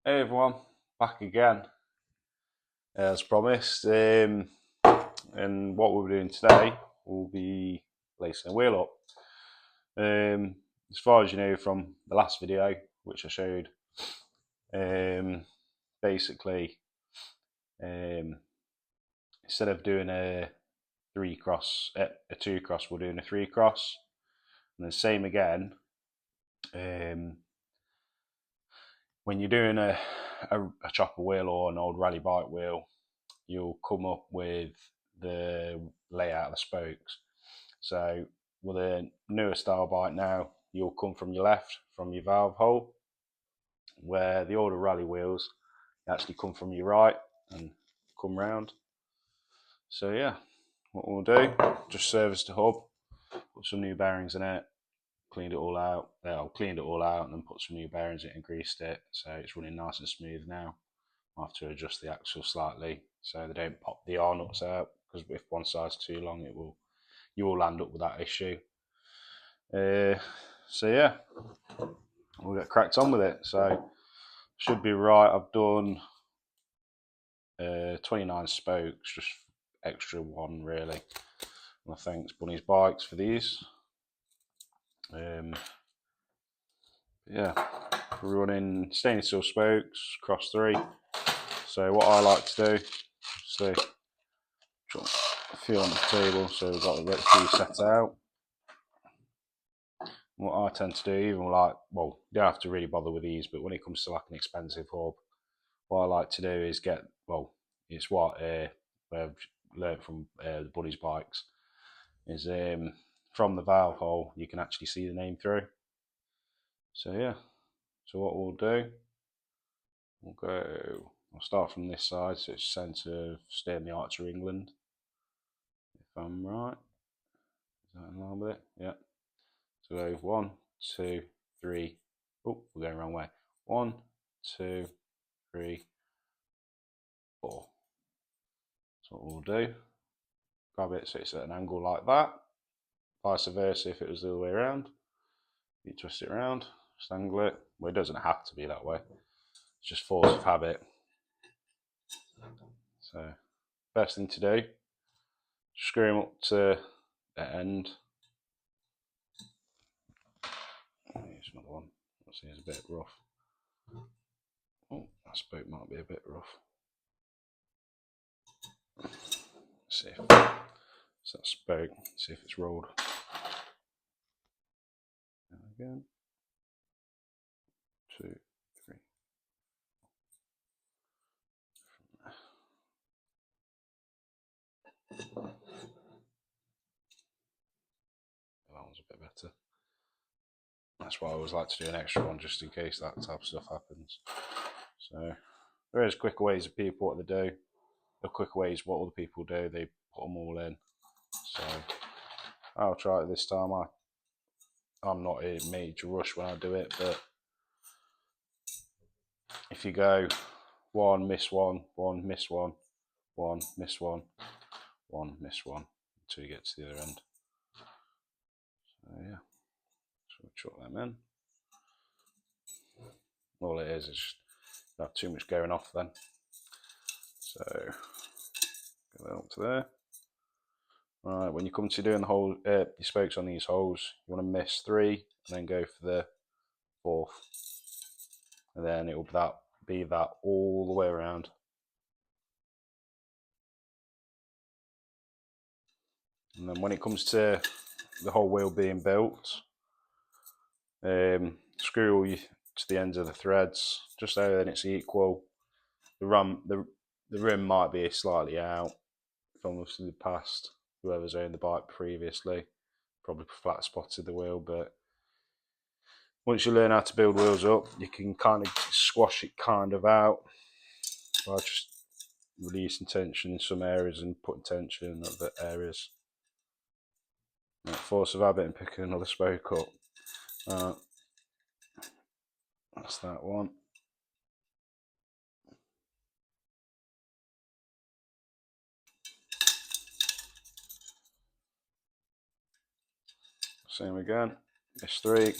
Hey everyone, back again as promised. And what we'll be doing today will be lacing a wheel up. As far as you know from the last video, which I showed, um, basically, um, instead of doing a a two cross, we're doing a three cross, and the same again. Um, when you're doing a chopper wheel or an old rally bike wheel, you'll come up with the layout of the spokes. So with a newer style bike now, you'll come from your left from your valve hole, where the older rally wheels actually come from your right and come round. So yeah, what we'll do, just service the hub, put some new bearings in it, cleaned it all out. Cleaned it all out and then put some new bearings in it and greased it, so it's running nice and smooth now. I have to adjust the axle slightly so they don't pop the R nuts out, because if one side's too long, you will land up with that issue. So yeah, we'll get cracked on with it. So should be right. I've done 29 spokes, just extra one really. And I think it's Bunny's bikes for these. Yeah, we're running stainless steel spokes, cross 3. So what I like to do, obviously, drop a few on the table, so we've got the few set out. What I tend to do, even like, well, you don't have to really bother with these, but when it comes to like an expensive hub, what I like to do is get, well, it's what I've learned from the Buddies bikes, is from the valve hole, you can actually see the name through. So yeah, so what we'll do, I'll start from this side, so it's centre of Steering the Archer England, if I'm right. Is that in line with it? Yeah. So go 1, 2, 3. Oh, we're going the wrong way. 1, 2, 3, 4. So what we'll do, grab it so it's at an angle like that. Vice versa if it was the other way around. You twist it around, just angle it. Well, it doesn't have to be that way. It's just force of habit. So, best thing to do, screw them up to the end. Here's another one. Let's see, it's a bit rough. Oh, that spoke might be a bit rough. Let's see if it's that spoke. See if it's rolled. Again. 2, 3. That one's a bit better. That's why I always like to do an extra one, just in case that type of stuff happens. So there is quicker ways of people what they do. The quicker ways what other people do, they put them all in. So I'll try it this time. I'm not in a major rush when I do it, but if you go 1, miss 1, 1, miss 1, 1, miss 1, 1, miss 1, until you get to the other end. So yeah, so we'll chuck them in. All it is just not too much going off then. So get that up to there. Right, when you come to doing the hole, your spokes on these holes, you want to miss 3 and then go for the 4th, and then it will be that all the way around. And then when it comes to the whole wheel being built, screw to the ends of the threads, just so that it's equal. The rim might be slightly out from the past. Whoever's owned the bike previously probably flat spotted the wheel, but once you learn how to build wheels up, you can kind of squash it kind of out by just releasing tension in some areas and putting tension in other areas. Like force of habit and picking another spoke up. That's that one. Same again. Miss 3.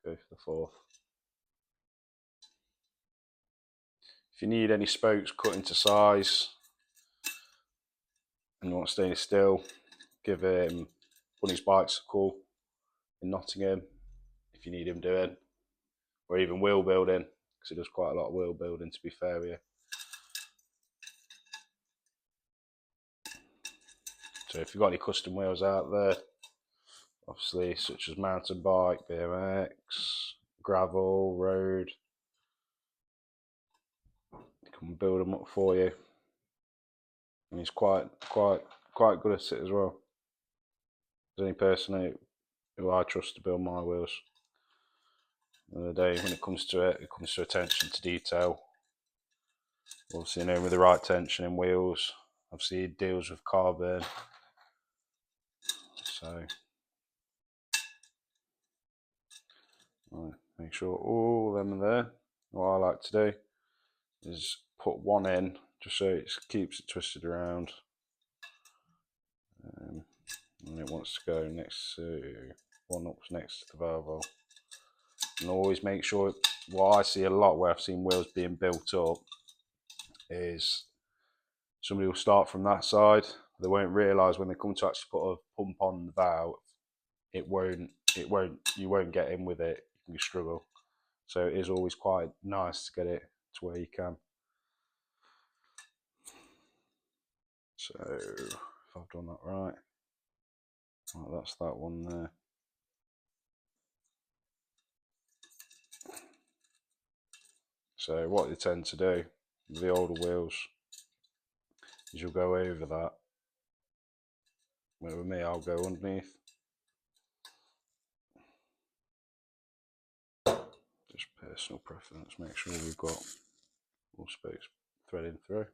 Go for the 4th. If you need any spokes cut into size and you want to stay still, give Bunny's Bikes a call in Nottingham if you need him doing, or even wheel building, because he does quite a lot of wheel building, to be fair with you. So if you've got any custom wheels out there, obviously such as mountain bike, BMX, gravel, road, he can build them up for you, and he's quite good at it as well. There's any person who I trust to build my wheels. At the end of the day, when it comes to attention to detail, obviously, you know, with the right tension in wheels, obviously he deals with carbon, so right, make sure all of them are there. What I like to do is put one in just so it keeps it twisted around, and it wants to go next to one up next to the valve hole. And always make sure, what I see a lot where I've seen wheels being built up is somebody will start from that side. They won't realise when they come to actually put a pump on the valve, you won't get in with it. You can struggle. So it is always quite nice to get it to where you can. So if I've done that right, that's that one there. So what you tend to do with the older wheels is you'll go over that. With me, I'll go underneath. Just personal preference. Make sure we've got all spokes threading through.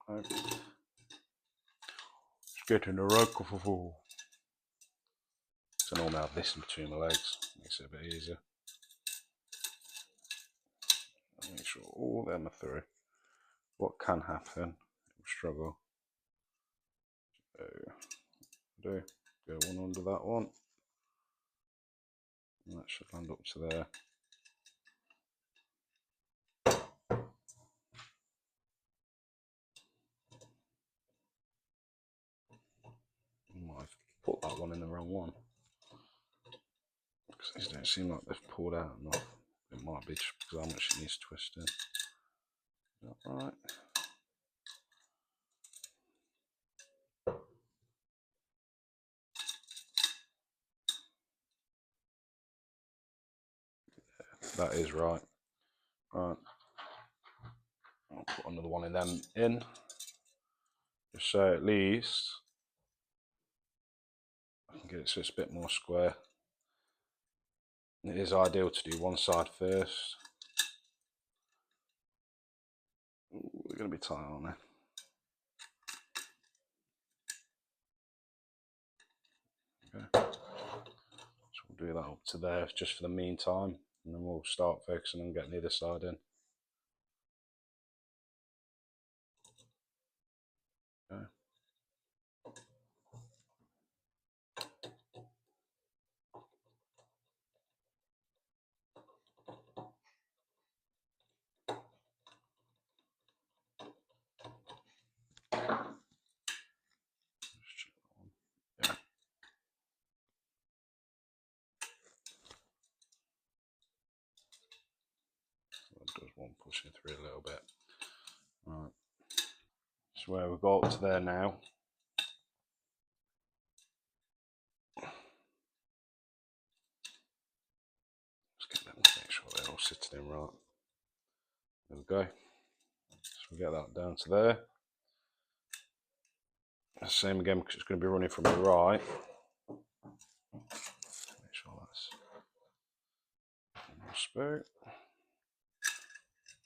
Oh, no. It's getting a rug. So normally I have this in between my legs. Makes it a bit easier. Make sure all of them are through. What can happen? Struggle. So go one under that one. And that should land up to there. I've put that one in the wrong one, because these don't seem like they've pulled out enough. It might be just because how much it needs twisting. Is that right? Yeah, that is right. Right. I'll put another one of them in, just so at least I can get it so it's a bit more square. It is ideal to do one side first. Ooh, they're going to be tight, aren't they? Okay. So we'll do that up to there just for the meantime, and then we'll start focusing on getting the other side in. Okay. Yeah. That does one pushing through a little bit. Right. So where we've got up to there now. Let's get them, make sure they're all sitting in right. There we go. So we get that down to there. Same again, because it's going to be running from the right. Make sure that's spoke.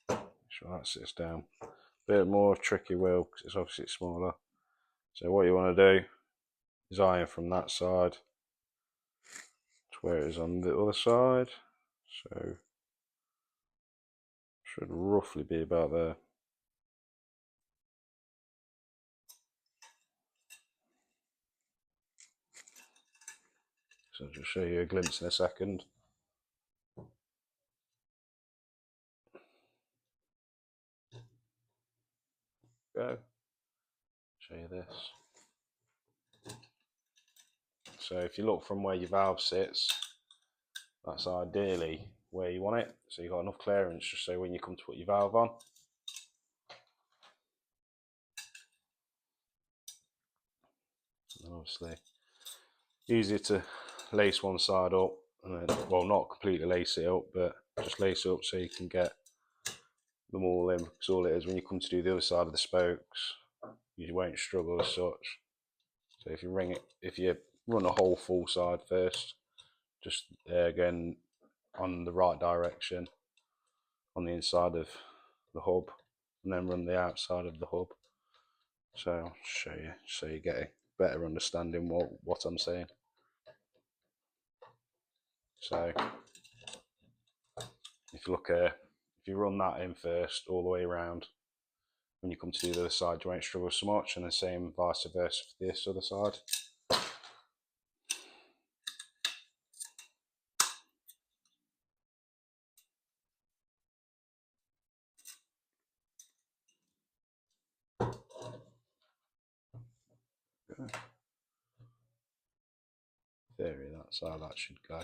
Make sure that sits down. A bit more tricky wheel because it's obviously smaller. So what you want to do is iron from that side to where it is on the other side. So should roughly be about there. So I'll just show you a glimpse in a second. Go. Show you this. So if you look from where your valve sits, that's ideally where you want it. So you've got enough clearance just so when you come to put your valve on, and obviously easier to lace one side up and then, well, not completely lace it up, but just lace it up so you can get them all in, because all it is when you come to do the other side of the spokes, you won't struggle as such. So if you run a whole full side first, just again on the right direction on the inside of the hub, and then run the outside of the hub. So I'll show you so you get a better understanding what I'm saying. So if you run that in first all the way around, when you come to the other side you won't struggle so much, and the same vice versa for this other side. Okay. Theory, that's how that should go.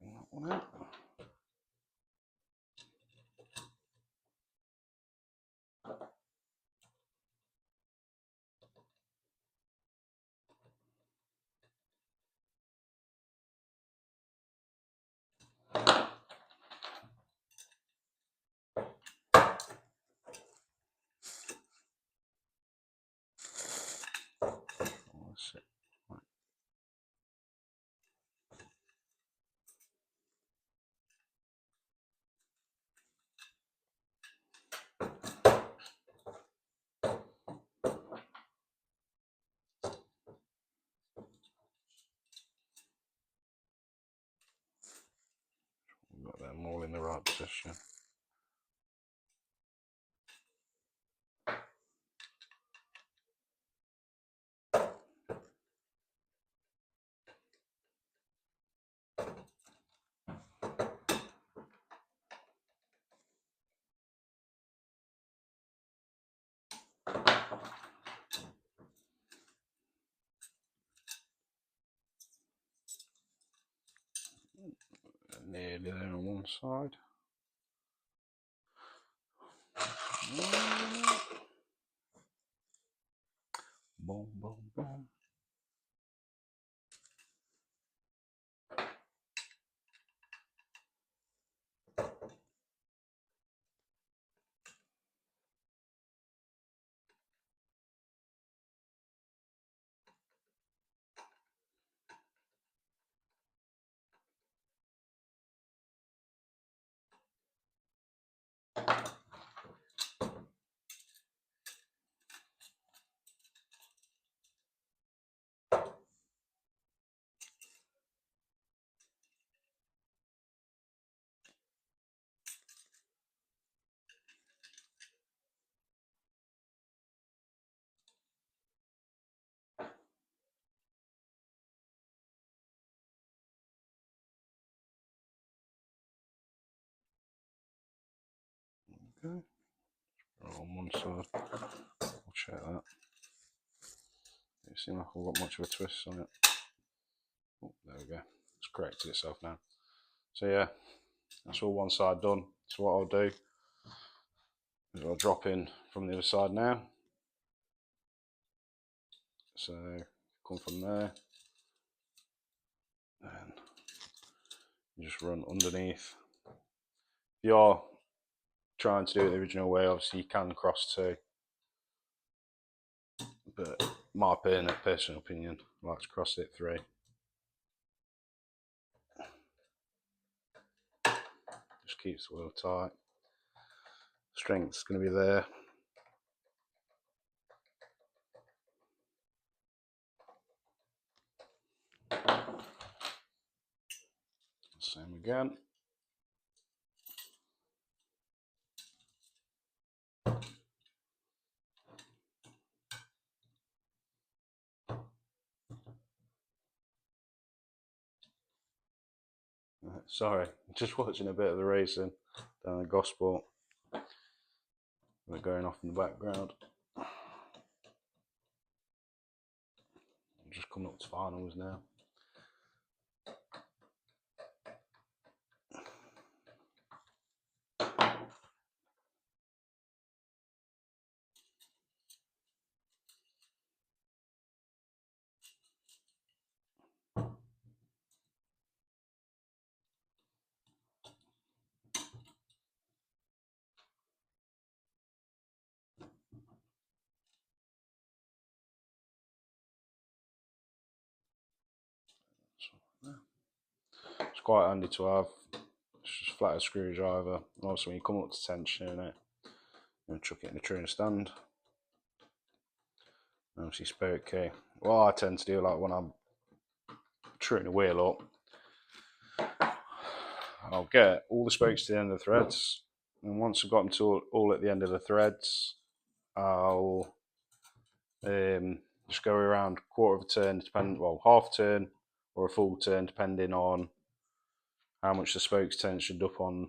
Bring that one out. That's it. Right. We've got them all in the right position. Nearly there on one side. Boom, boom, boom. Okay. On one side. I'll check that. It seems like I've got much of a twist on it. Oh, there we go. It's corrected itself now. So yeah, that's all one side done. So what I'll do is I'll drop in from the other side now. So come from there, and you just run underneath. If you're trying to do it the original way, obviously you can cross too, but my personal opinion, I like to cross it through. Just keeps the wheel tight. Strength's going to be there. Same again. Sorry, just watching a bit of the racing down the Gosport. They're going off in the background. Just coming up to finals now. It's quite handy to have. It's just flat as screwdriver. And also, when you come up to tension in it, you chuck it in the trainer stand. And obviously, spoke key. What I tend to do, like when I'm truing the wheel up, I'll get all the spokes to the end of the threads, and once I've got them to all at the end of the threads, I'll just go around quarter of a turn, half a turn or a full turn, depending on how much the spoke's tensioned up on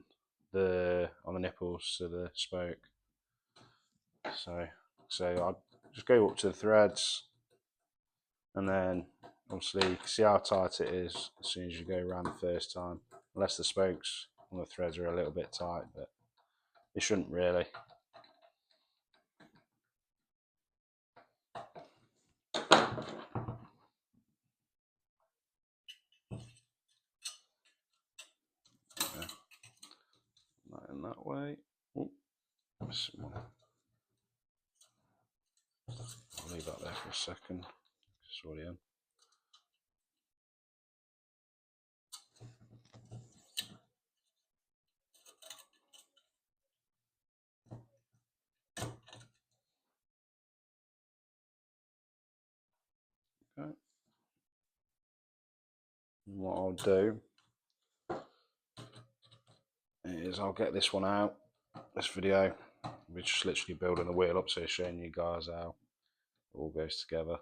the nipples to the spoke. So I just go up to the threads, and then obviously you can see how tight it is as soon as you go around the first time, unless the spokes on the threads are a little bit tight, but they shouldn't really. Not in that way. Ooh, I'll leave that there for a second. It's already in. Okay. And what I'll do is I'll get this one out. This video, we're just literally building the wheel up, so showing you guys how it all goes together.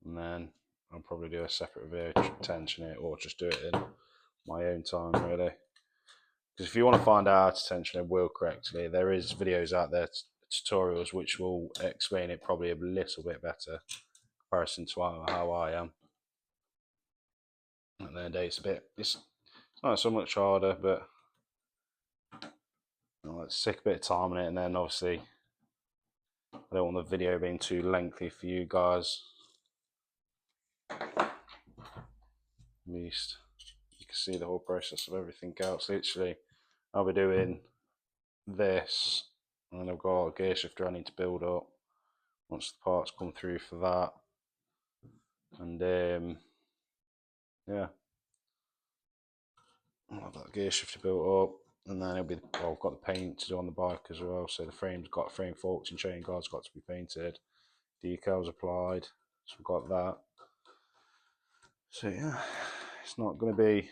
And then I'll probably do a separate video tension it, or just do it in my own time, really. Because if you want to find out how to tension a wheel correctly, there is videos out there, tutorials, which will explain it probably a little bit better in comparison to how I am. At the end of the day, it's not so much harder, but let's take a bit of time on it, and then obviously I don't want the video being too lengthy for you guys. At least you can see the whole process of everything else. Literally, I'll be doing this, and then I've got a gear shifter I need to build up once the parts come through for that. And yeah, I'll have that gear shifter built up, and then it'll be, I've got the paint to do on the bike as well. So the frame's got frame forks and chain guards got to be painted, decals applied, so we've got that. So yeah, it's not going to be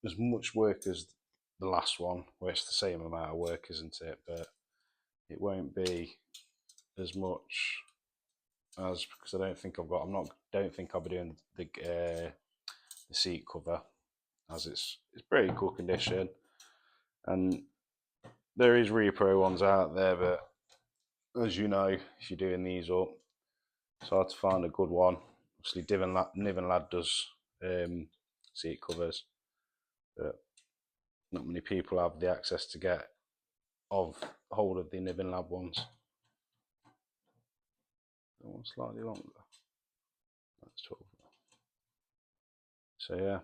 as much work as the last one, where it's the same amount of work, isn't it? But it won't be as much as, because I don't think I'll be doing the seat cover, as it's pretty cool condition, and there is repro ones out there, but as you know, if you're doing these up, it's hard to find a good one. Obviously, Niven Lad does seat covers, but not many people have the access to get hold of the Niven Lab ones. That one's slightly longer. That's 12. So yeah,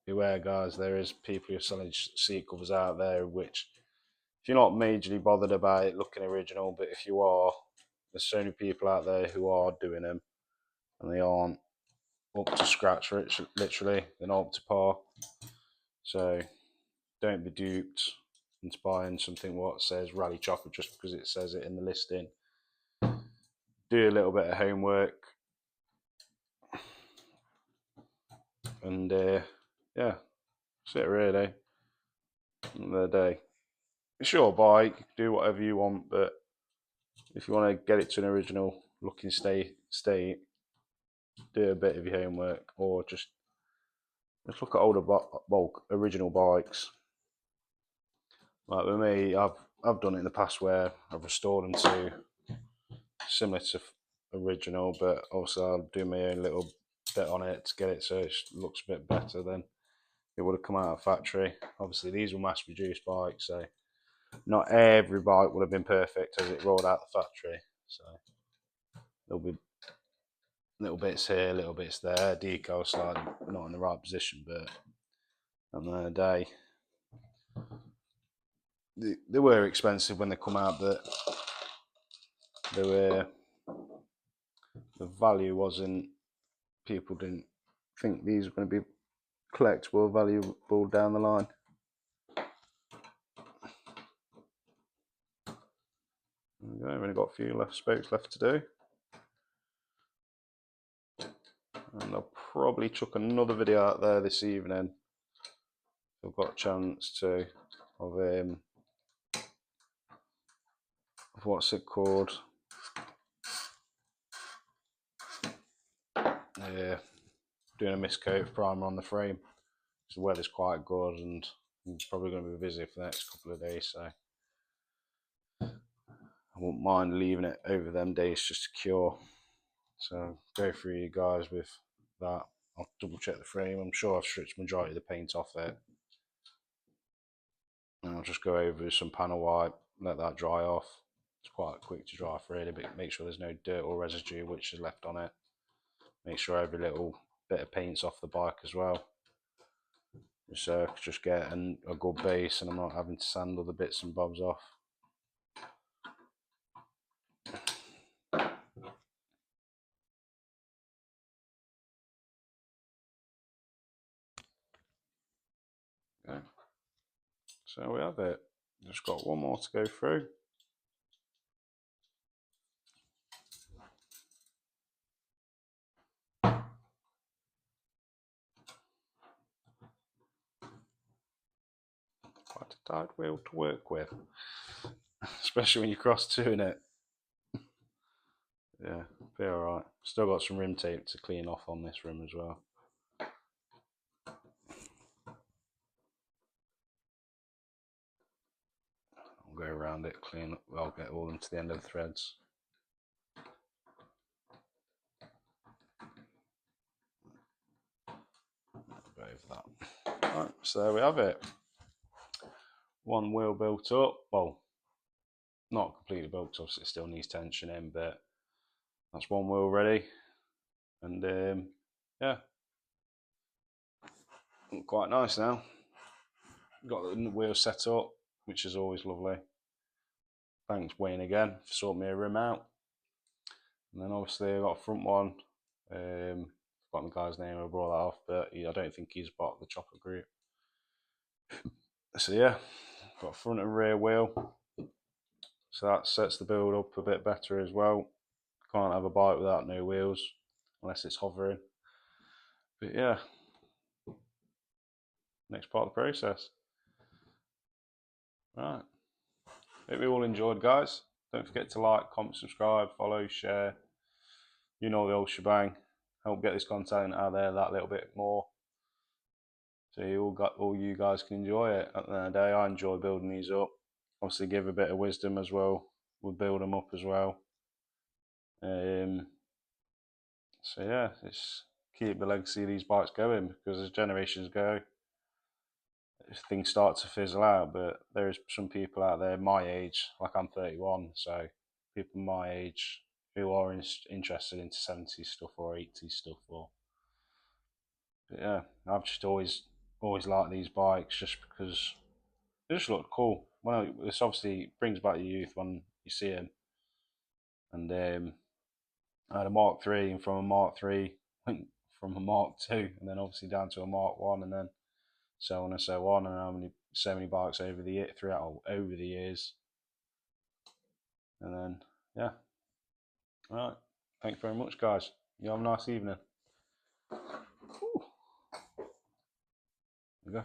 beware, guys. There is people who are selling seat covers out there which if you're not majorly bothered about it looking original, but if you are, there's so many people out there who are doing them and they aren't up to scratch, literally. They're not up to par. So don't be duped into buying something what says Raleigh chocolate just because it says it in the listing. Do a little bit of homework, and yeah, that's it really. Another day. It's your bike, do whatever you want, but if you want to get it to an original looking state, do a bit of your homework, or just look at older original bikes. Like with me, I've done it in the past where I've restored them to similar to original, but also I'll do my own little bit on it to get it so it looks a bit better than it would have come out of factory. Obviously, these were mass-produced bikes, so not every bike would have been perfect as it rolled out the factory. So there'll be little bits here, little bits there, decal slightly not in the right position, but at the end of the day, they were expensive when they come out, but they were, the value wasn't, people didn't think these were going to be collectible, valuable down the line. There we go, I've only got a few spokes left to do. And I'll probably chuck another video out there this evening. I've got a chance to, of what's it called? Doing a mist coat of primer on the frame. So the weather's quite good, and I'm probably going to be busy for the next couple of days, so I won't mind leaving it over them days just to cure. So go through you guys with that. I'll double check the frame. I'm sure I've stripped the majority of the paint off it. And I'll just go over with some panel wipe, let that dry off. It's quite quick to dry off really, but make sure there's no dirt or residue which is left on it. Make sure every little bit of paint's off the bike as well. So I could just get a good base and I'm not having to sand all the bits and bobs off. Okay. So we have it. Just got one more to go through. Quite a tight wheel to work with, especially when you cross two in it. Yeah, be alright. Still got some rim tape to clean off on this rim as well. I'll go around it, clean up, I'll get all them to the end of the threads. Go over that. Right, so there we have it. One wheel built up. Well, not completely built up, so it still needs tension in, but that's one wheel ready. And yeah, quite nice now. Got the wheel set up, which is always lovely. Thanks Wayne again for sorting me a rim out. And then obviously I got a front one. Forgotten the guy's name, I brought that off, but I don't think he's part of the chopper group. So yeah, got a front and rear wheel. So that sets the build up a bit better as well. Can't have a bike without no wheels, unless it's hovering. But yeah, next part of the process. Right. Hope you all enjoyed, guys. Don't forget to like, comment, subscribe, follow, share. You know the old shebang. Help get this content out there that little bit more, so all you guys can enjoy it. At the end of the day, I enjoy building these up. Obviously, give a bit of wisdom as well. We'll build them up as well. So yeah, it's keep the legacy of these bikes going, because as generations go, things start to fizzle out. But there's some people out there my age, like I'm 31, so people my age who are interested into 70s stuff or 80s stuff. But yeah, I've just always liked these bikes just because they just look cool. Well, this obviously brings back your youth when you see them. And I had a Mark III, and from a Mark III went from a Mark II, and then obviously down to a Mark One, and then so on and so on, and so many bikes over the years, and then yeah. All right, thanks very much, guys. You have a nice evening. Ooh. There we go.